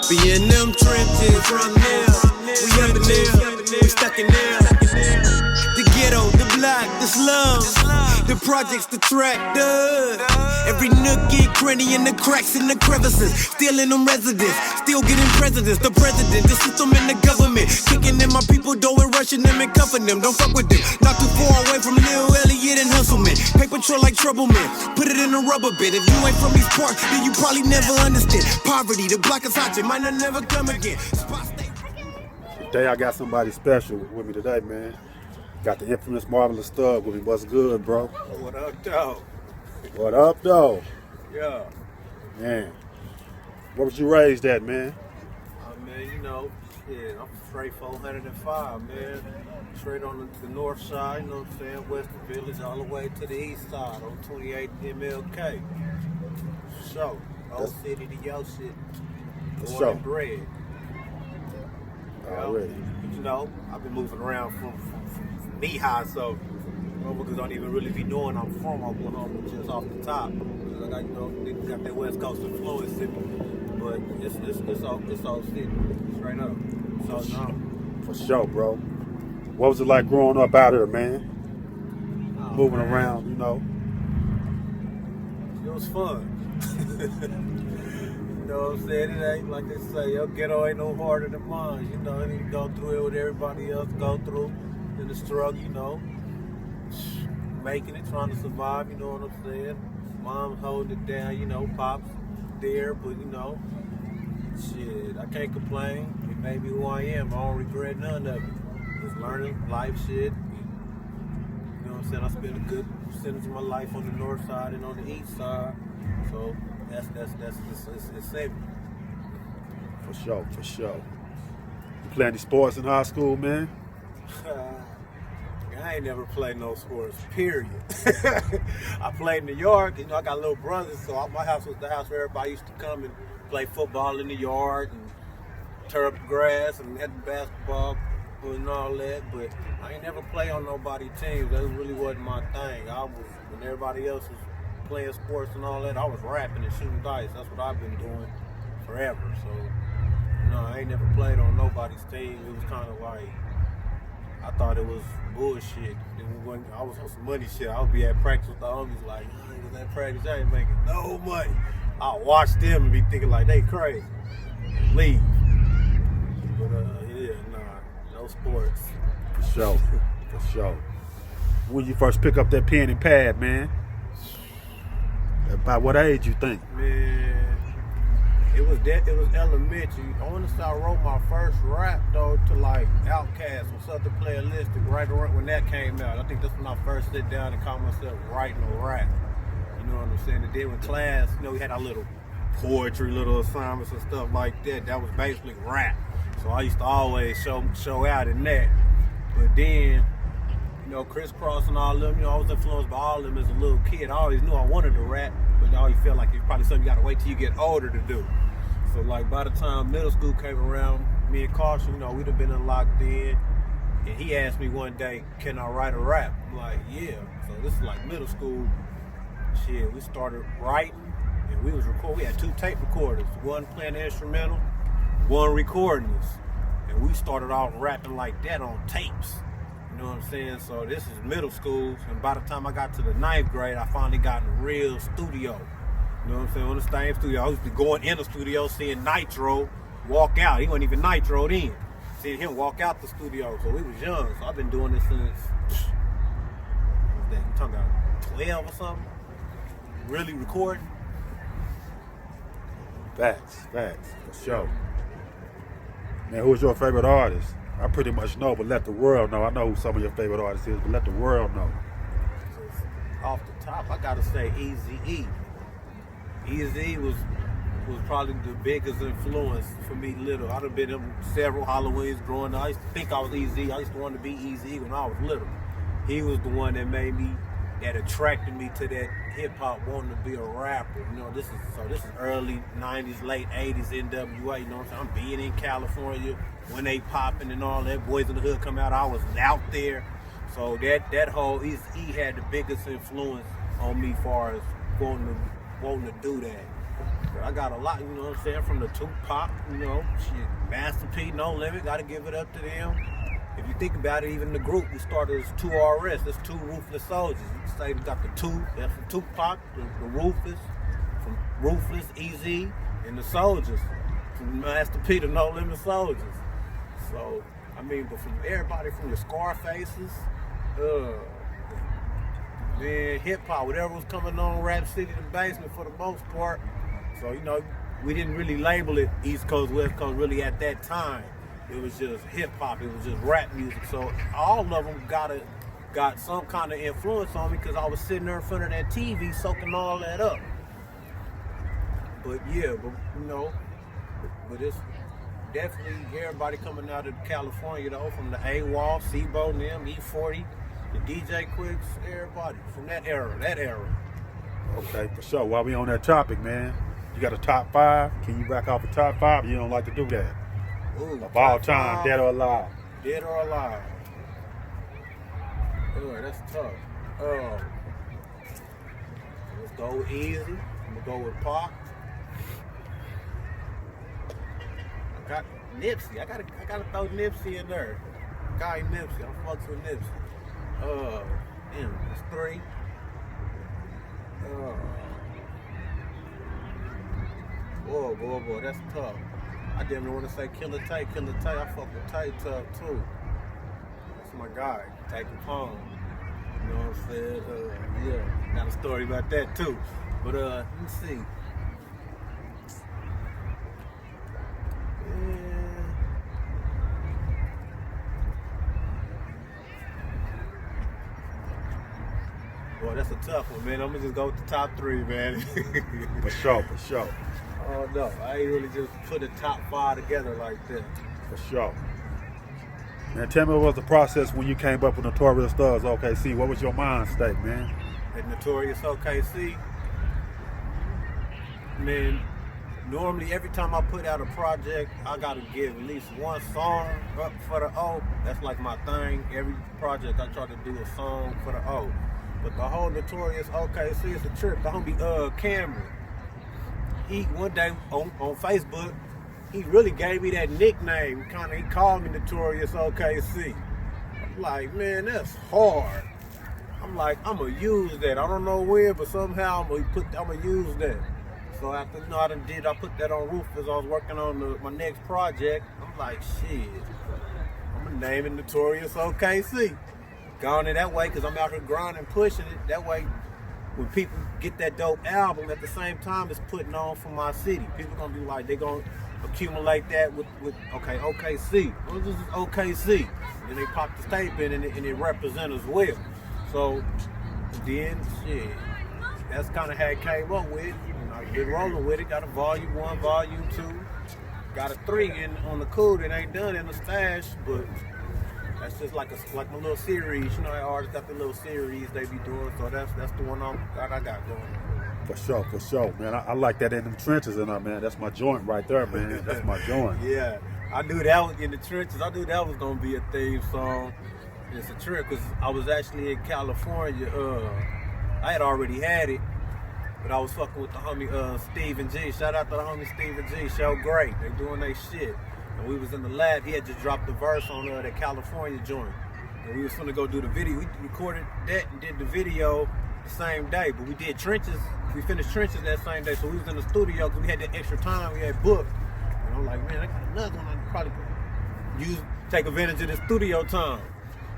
Be in them trenches, from there, we up in there, we stuck in there. The ghetto, the block, the slums, the projects, the tractor. Every nookie, cranny, in the cracks and the crevices. Still in them residents, still getting presidents. The president, the system and the government. Kicking in my people, doing, rushing them and cuffing them. Don't fuck with them. Not too far away from Lil Elliot and Hustleman. Paper trail like Troubleman. Put it in a rubber bit. If you ain't from these parts, then you probably never understand. Poverty, the block is hot, you might not never come again. Today I got somebody special with me today, man. Got the infamous Marvaluzz Thug with me. What's good, bro? What up, though? What up, though? Yeah. Man, where was you raised at, man? I mean, you know, yeah, I'm straight 405, man. Straight on the north side, you know what I'm saying? West Village, all the way to the east side on 28 MLK. So, old city to your city. Born and bred. Already. You know, I've been moving around from knee high, so motherfuckers don't even really be knowing I'm from Oklahoma just off the top. I got, you know, they got that West Coast influence in me, but it's all city, straight up. So no. For sure, bro. What was it like growing up out here, man? Moving around, you know. It was fun. You know what I'm saying? It ain't like they say, your ghetto ain't no harder than mine. You know, you go through it with everybody else go through in the struggle, you know. Making it, trying to survive, you know what I'm saying? Mom holding it down, you know, Pop's there, but you know, shit, I can't complain. It made me who I am. I don't regret none of it. Just learning life shit. You know what I'm saying? I spent a good percentage of my life on the north side and on the east side. So it's safe. For sure. You play any sports in high school, man? I ain't never played no sports, period. I played in New York, you know, I got little brothers, so my house was the house where everybody used to come and play football in the yard and tear up the grass and had the basketball and all that, but I ain't never played on nobody's teams. That really wasn't my thing. When everybody else was playing sports and all that, I was rapping and shooting dice. That's what I've been doing forever. So, no, I ain't never played on nobody's team. It was kind of like, I thought it was bullshit. And when I was on some money shit, I would be at practice with the homies like, I was at practice, I ain't making no money. I'll watch them and be thinking like, they crazy. Leave. But yeah, nah, no sports. For sure. When you first pick up that pen and pad, man? About what age you think? Man, it was elementary. I want to say I wrote my first rap though to like Outkast or something playalistic right around when that came out. I think that's when I first sit down and call myself writing a rap. You know what I'm saying? And then with class, you know, we had our little poetry, little assignments and stuff like that. That was basically rap. So I used to always show out in that. But then, you know, Crisscross and all of them, you know, I was influenced by all of them as a little kid. I always knew I wanted to rap, but I always felt like it's probably something you gotta wait till you get older to do. So like by the time middle school came around, me and Carson, you know, we'd have been locked in. And he asked me one day, can I write a rap? I'm like, yeah. So this is like middle school. Shit, we started writing and we was recording. We had 2 tape recorders, one playing the instrumental, one recording us. And we started off rapping like that on tapes. You know what I'm saying? So this is middle school, and by the time I got to the 9th grade, I finally got in a real studio. You know what I'm saying? On the same studio. I used to be going in the studio, seeing Nitro walk out. He wasn't even Nitro then. Seeing him walk out the studio. So we was young. So I've been doing this since, what's that? You talking about 12 or something? Really recording? Facts, for sure. Man, who's your favorite artist? I pretty much know, but let the world know. I know who some of your favorite artists is, but let the world know. Off the top, I gotta say Eazy-E. Eazy-E was probably the biggest influence for me little. I'd have been in several Halloweens growing up. I used to think I was Eazy. I used to want to be Eazy when I was little. He was the one that attracted me to that hip hop, wanting to be a rapper. You know, this is early 90s, late 80s NWA, you know what I'm saying? I'm being in California when they popping and all that. Boys in the Hood come out, I was out there. So that whole, he had the biggest influence on me as far as wanting to do that. But I got a lot, you know what I'm saying, from the Tupac, you know, shit, Master P, No Limit, gotta give it up to them. If you think about it, even the group we started as 2RS, that's Two Ruthless Soldiers. You can say we got the two, that's from Tupac, the Ruthless, from Ruthless, EZ, and the Soldiers, from Master P, the No Limit Soldiers. So, I mean, but from everybody, from the Scarfaces, man, hip hop, whatever was coming on, Rap City, the Basement for the most part. So, you know, we didn't really label it East Coast, West Coast really at that time. It was just hip hop, it was just rap music. So all of them got some kind of influence on me because I was sitting there in front of that TV soaking all that up. But yeah, you know, but it's definitely everybody coming out of California though, from the AWOL, Sebo, them, E40, the DJ Quicks, everybody from that era. Okay, for sure. While we on that topic, man, you got a top 5? Can you back off a top 5? You don't like to do that. Ooh, of all time, 5, dead or alive. Dead or alive. Oh, that's tough. Let's go easy. I'm gonna go with Pac. I got Nipsey. I gotta throw Nipsey in there. Guy Nipsey. I'm fucks with Nipsey. Damn, that's 3. Boy, that's tough. I didn't want to say Killer Tay. I fuck with Tay tough too. That's my guy, Tay Capone. You know what I'm saying? Yeah, got a story about that too. But let me see. Boy, that's a tough one, man. I'm gonna just go with the top 3, man. For sure. Oh no, I ain't really just put a top 5 together like that. For sure. Man, tell me what was the process when you came up with Notorious Thugs OKC? What was your mind state, man? At Notorious OKC, man, normally every time I put out a project, I gotta give at least one song up for the O. That's like my thing. Every project I try to do a song for the O. But the whole Notorious OKC is a trip. The homie Cameron, he one day on Facebook, he really gave me that nickname. He called me Notorious OKC. I'm like, man, that's hard. I'm like, I'm gonna use that. I don't know when, but somehow I'm gonna use that. So after I put that on Rufus. I was working on my next project. I'm like, shit, I'm gonna name it Notorious OKC. Gone in that way, because I'm out here grinding, pushing it. That way, when people get that dope album, at the same time it's putting on for my city. People gonna be like, they gonna accumulate that with OKC. Well, this is OKC. And they pop the statement and it represents as well. So then, shit, that's kind of how it came up with. I've been rolling with it. Got a volume 1, volume 2. Got a 3 on the cool that ain't done in the stash, but that's just like my little series. You know how artists got the little series they be doing, so that's the one I got going. For sure, man. I like that in them trenches, and man, that's my joint right there, man. That's my joint. Yeah, I knew that was in the trenches. I knew that was gonna be a theme song. It's a trip because I was actually in California. I had already had it, but I was fucking with the homie Steven G. Shout out to the homie Steven G. Show great. They doing their shit. And we was in the lab. He had just dropped the verse on that California joint. And we was gonna go do the video. We recorded that and did the video the same day. But we did Trenches. We finished Trenches that same day. So we was in the studio because we had that extra time. We had booked. And I'm like, man, I got another one. I could probably take advantage of the studio time.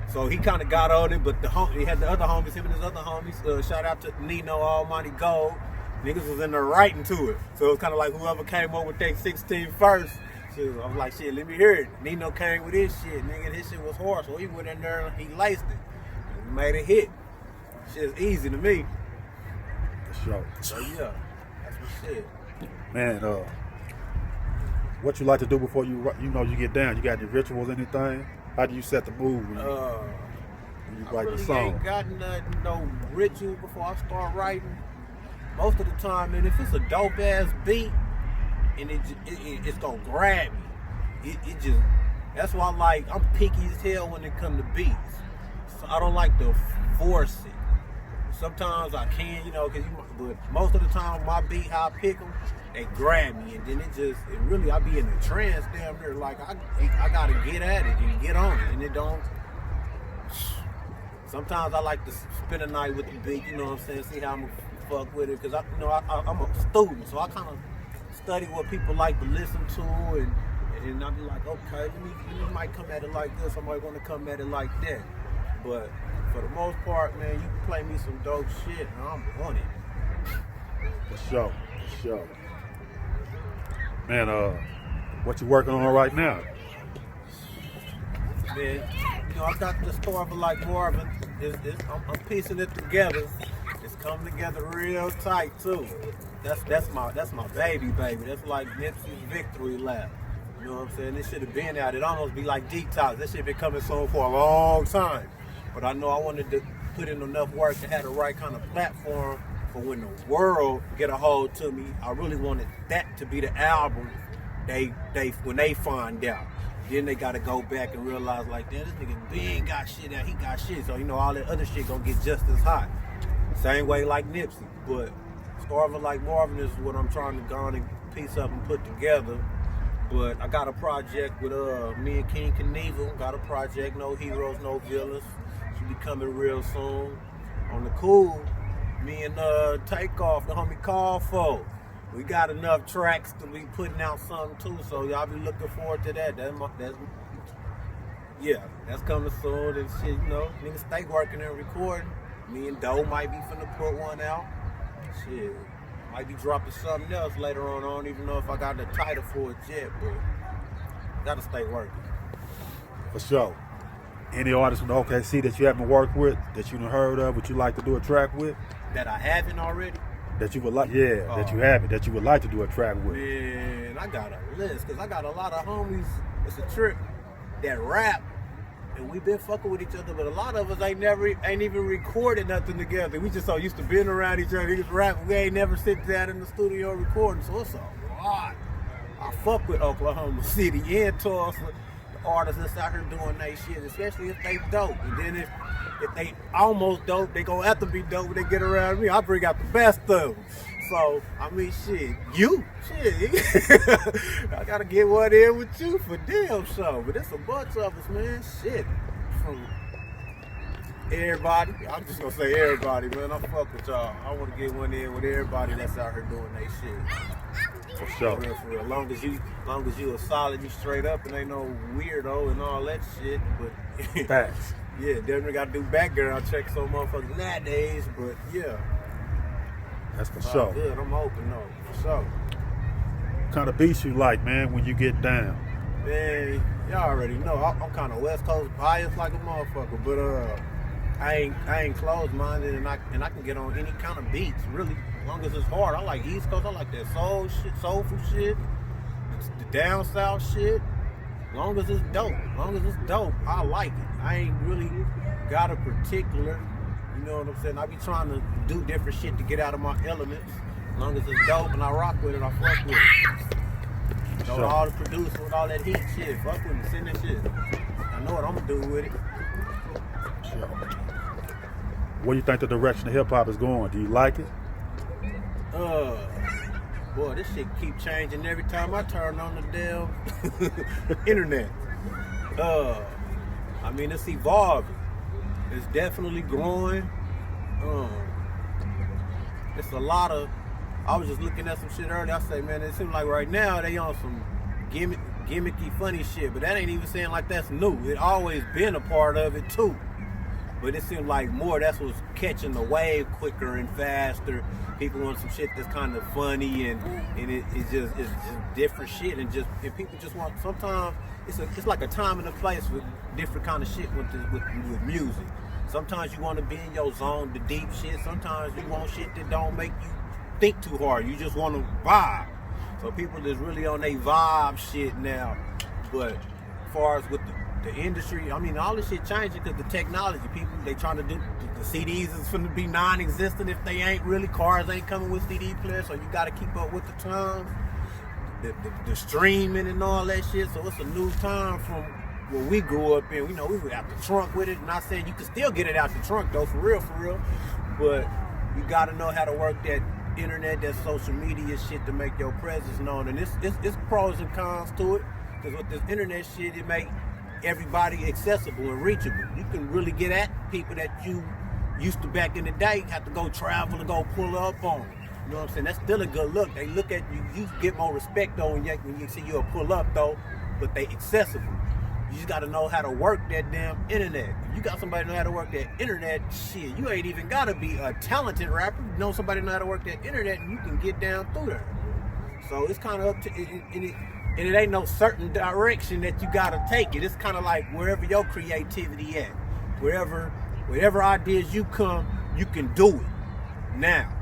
So he kind of got on it. But he had the other homies, him and his other homies. Shout out to Nino Almighty Gold. Niggas was in there writing to it. So it was kind of like whoever came up with that 16 first. So I was like, shit, let me hear it. Nino came with his shit, nigga. His shit was hard, so he went in there and he laced it. He made a hit. Shit's easy to me. For sure. So yeah, that's my shit. Man, what you like to do before you get down? You got any rituals, anything? How do you set the mood when you write the song? I ain't got no ritual before I start writing. Most of the time, man, if it's a dope ass beat, and it's gonna grab me. It just, that's why I'm picky as hell when it comes to beats. So I don't like to force it. sometimes I can, you know, but most of the time my beat, how I pick them, they grab me, and then it really, I be in a trance damn near, like I gotta get at it and get on it, and it don't. Sometimes I like to spend a night with the beat, you know what I'm saying, see how I'm gonna fuck with it, because I'm a student, so I kind of study what people like to listen to, and I be like, okay, you might come at it like this, I might want to come at it like that. But for the most part, man, you can play me some dope shit, and I'm on it. For sure. Man, what you working on right now? Man, you know, I got the story of like Marvin. I'm piecing it together. It's coming together real tight too. That's my baby. That's like Nipsey's victory lap. You know what I'm saying? This should have been out. It almost be like Detox. This shit been coming soon for a long time. But I know I wanted to put in enough work to have the right kind of platform for when the world get a hold to me. I really wanted that to be the album when they find out. Then they gotta go back and realize like, damn, this nigga Ben got shit out, he got shit. So you know all that other shit gonna get just as hot. Same way like Nipsey. But Starving Like Marvin is what I'm trying to go on and piece up and put together. But I got a project with me and King Knievel. Got a project, No Heroes, No Villains. Should be coming real soon. On the cool, me and Takeoff, the homie Call4. We got enough tracks to be putting out something too, so y'all be looking forward to that. That's coming soon and shit, you know. Niggas stay working and recording. Me and Doe might be finna put one out. Shit. Might be dropping something else later on. I don't even know if I got the title for it yet, but gotta stay working. For sure. Any artists from the OKC that you haven't worked with, that you done heard of, would you like to do a track with? That I haven't already? That you would like, that you haven't, that you would like to do a track with. Man, I got a list, because I got a lot of homies, it's a trip, that rap, and we been fucking with each other, but a lot of us ain't even recorded nothing together. We just so used to being around each other, just rapping. We ain't never sit down in the studio recording, so it's a lot. I fuck with Oklahoma City and Tulsa, the artists that's out here doing they shit, especially if they dope. And then if they almost dope, they gonna have to be dope when they get around me. I bring out the best of them. So, I mean, shit, I gotta get one in with you for damn sure. But there's a bunch of us, man. Shit. From everybody. I'm just gonna say everybody, man. I fuck with y'all. I wanna get one in with everybody that's out here doing they shit. For sure. For real. Long as you are solid, you straight up and ain't no weirdo and all that shit. But Facts. yeah, definitely gotta do background checks on motherfuckers nowadays, but yeah. That's for sure. Good, I'm open though, for sure. What kind of beats you like, man, when you get down? Man, y'all already know I'm kind of West Coast biased like a motherfucker, but I ain't closed-minded and I can get on any kind of beats, really, as long as it's hard. I like East Coast, I like that soulful shit, the down south shit. As long as it's dope, I like it. I ain't really got a particular, you know what I'm saying? I be trying to do different shit to get out of my elements. As long as it's dope and I rock with it, I fuck with it. Know all the producer with all that heat shit. Fuck with me, send that shit. I know what I'm gonna do with it. Sure. Where do you think the direction of hip hop is going? Do you like it? Boy, this shit keep changing every time I turn on the damn internet. I mean, it's evolving. It's definitely growing. It's a lot of. I was just looking at some shit earlier. I say, man, it seems like right now they on some gimmicky, funny shit. But that ain't even saying like that's new. It always been a part of it too. But it seems like more that's what's catching the wave quicker and faster. People want some shit that's kind of funny and it's just different shit and people just want. Sometimes it's like a time and a place with different kind of shit with music. Sometimes you want to be in your zone, the deep shit. Sometimes you want shit that don't make you think too hard. You just want to vibe. So people is really on their vibe shit now. But as far as with the industry, I mean, all this shit changing because the technology. People, they trying to do, the CDs is going to be non-existent if they ain't really. Cars ain't coming with CD players, so you got to keep up with the times. The streaming and all that shit. So it's a new time from what we grew up in. We know we were out the trunk with it. Not saying you can still get it out the trunk though, for real. but you gotta know how to work that internet, that social media shit to make your presence known. And it's pros and cons to it, because with this internet shit, it make everybody accessible and reachable. You can really get at people that you used to back in the day have to go travel and go pull up on. You know what I'm saying? That's still a good look. They look at you. You get more respect though when you see you'll pull up though, but they accessible. You just gotta know how to work that damn internet. If you got somebody know how to work that internet, shit, you ain't even gotta be a talented rapper. You know somebody know how to work that internet, and you can get down through there. So it's kind of up to it, and it ain't no certain direction that you gotta take it. It's kind of like wherever your creativity at, wherever ideas you come, you can do it. Now,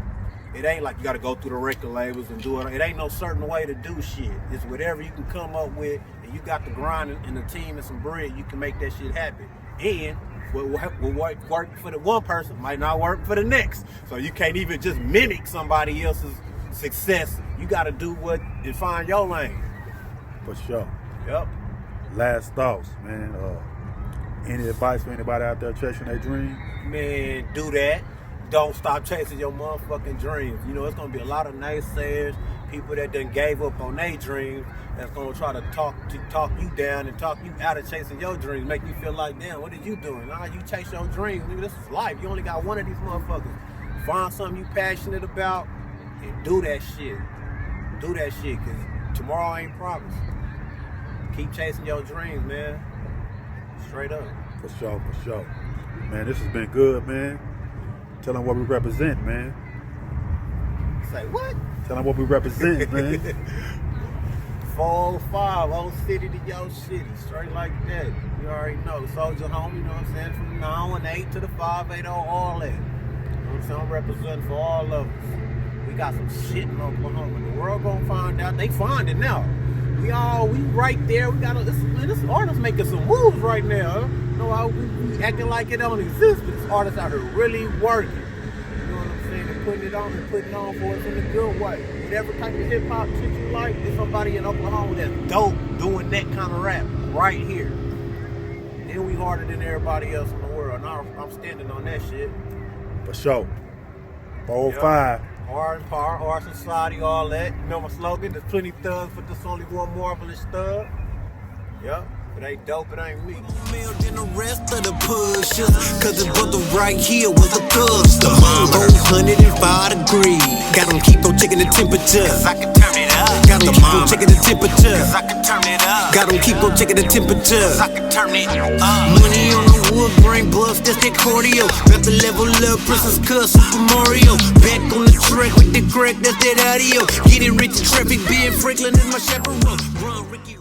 it ain't like you gotta go through the record labels and do it. It ain't no certain way to do shit. It's whatever you can come up with, and you got the grind and the team and some bread, you can make that shit happen. And what work for the one person might not work for the next. So you can't even just mimic somebody else's success. You gotta do what and find your lane. For sure. Yep. Last thoughts, man. Any advice for anybody out there chasing their dream? Man, do that. Don't stop chasing your motherfucking dreams. You know, it's gonna be a lot of naysayers, people that done gave up on their dreams, that's gonna try to talk you down and talk you out of chasing your dreams, make you feel like, damn, what are you doing? Nah, you chase your dreams, nigga, this is life. You only got one of these motherfuckers. Find something you passionate about and do that shit. Do that shit, cause tomorrow ain't promised. Keep chasing your dreams, man. Straight up. For sure. Man, this has been good, man. Tell them what we represent, man. Say what? Tell them what we represent, man. 405, old city to your city, straight like that. You already know. Soldier home, you know what I'm saying? From the 918 to the 580, all that. You know what I'm saying? I'm representing for all of us. We got some shit in Oklahoma. The world gonna find out. They find it now. We right there. We got this artist making some moves right now. You know how we acting like it don't exist, but this artist out here really working. You know what I'm saying? And putting it on for us in a good way. Whatever type of hip hop shit you like, there's somebody in Oklahoma that's dope doing that kind of rap right here. And we harder than everybody else in the world. And I'm standing on that shit. For sure. 405. Yep. Hard power, hard society, all that. You know my slogan? There's plenty thugs, but there's only one marvelous thug. Yep. If it ain't dope, it ain't me. More than the rest of the pushers, cause the brother right here was a thugster. 105 degrees. Got them keep on checking the temperature, cause I can turn it up. Got them keep on checking the temperature, cause I can turn it up. Got them keep on checking the temperature, cause I can turn it up. Money on the wood, brain buffs, that's that cardio. Got the level up, Princess Cuss, Super Mario. Back on the track with the crack, that's that audio. Getting rich in traffic, being Franklin is my chaperone. Run, Ricky.